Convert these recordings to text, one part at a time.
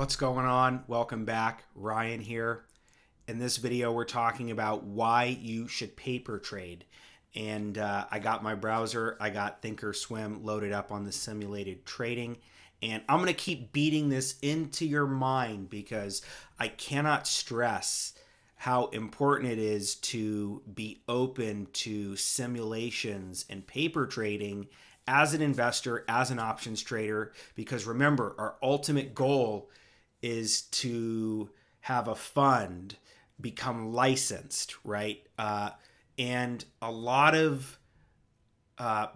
What's going on? Welcome back. Ryan here. In this video, we're talking about why you should paper trade. And I got my browser, I got thinkorswim loaded up on the simulated trading. And I'm going to keep beating this into your mind because I cannot stress how important it is to be open to simulations and paper trading as an investor, as an options trader. Because remember, our ultimate goal is to have a fund become licensed, right? And a lot of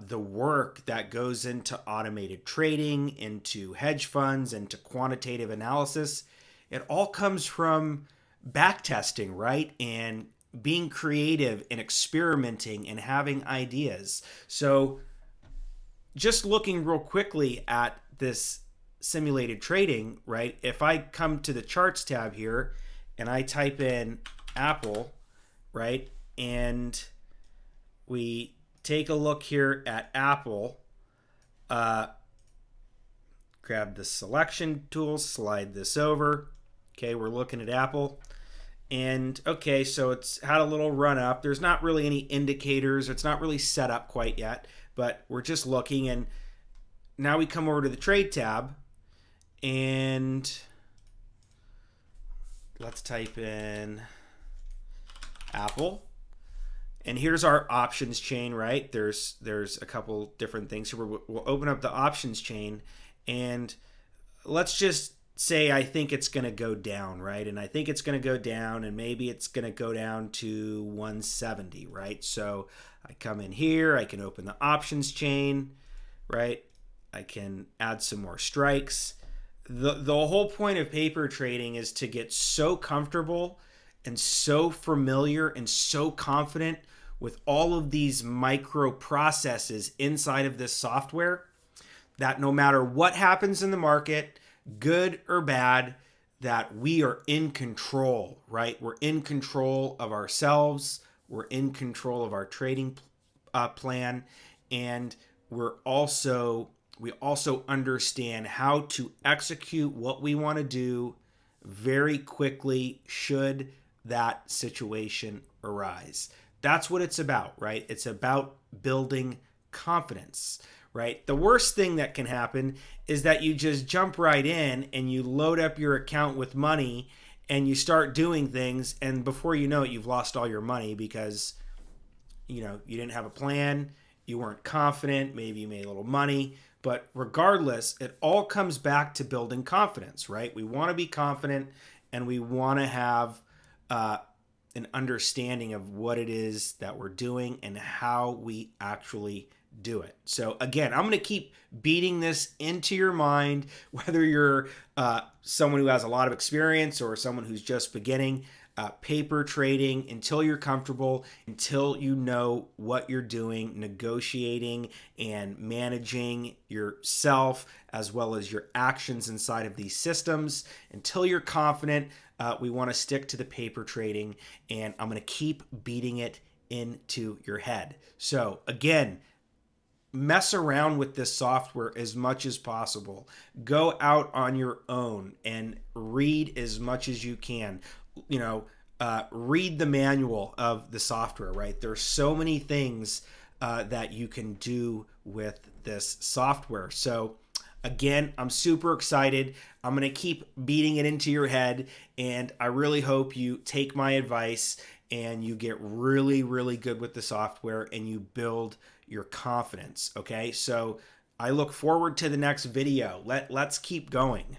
the work that goes into automated trading, into hedge funds, into quantitative analysis, it all comes from back testing, right? And being creative and experimenting and having ideas. So just looking real quickly at this simulated trading, right? If I come to the charts tab here and I type in Apple, right? And we take a look here at Apple, grab the selection tool, slide this over. Okay, we're looking at Apple. And okay, so it's had a little run up. There's not really any indicators. It's not really set up quite yet, but we're just looking. And now we come over to the trade tab and let's type in Apple. And here's our options chain, right? There's a couple different things. So we'll open up the options chain and let's just say I think it's going to go down, right? And I think it's going to go down and maybe it's going to go down to 170, right? So I come in here, I can open the options chain, right? I can add some more strikes. The whole point of paper trading is to get so comfortable and so familiar and so confident with all of these micro processes inside of this software that no matter what happens in the market, good or bad, that we are in control, right? We're in control of ourselves. We're in control of our trading plan. And we also understand how to execute what we want to do very quickly should that situation arise. That's what it's about, right? It's about building confidence, right? The worst thing that can happen is that you just jump right in and you load up your account with money and you start doing things, and before you know it, you've lost all your money because you didn't have a plan, you weren't confident, maybe you made a little money. But regardless, it all comes back to building confidence, right? We want to be confident and we want to have an understanding of what it is that we're doing and how we actually do it. So again, I'm going to keep beating this into your mind, whether you're someone who has a lot of experience or someone who's just beginning. Paper trading until you're comfortable, until you know what you're doing, negotiating and managing yourself as well as your actions inside of these systems. Until you're confident, we want to stick to the paper trading, and I'm going to keep beating it into your head. So again, mess around with this software as much as possible. Go out on your own and read as much as you can. Read the manual of the software, right? There's so many things that you can do with this software. So again, I'm super excited. I'm going to keep beating it into your head, and I really hope you take my advice and you get really, really good with the software and you build your confidence, okay? So I look forward to the next video. Let's keep going.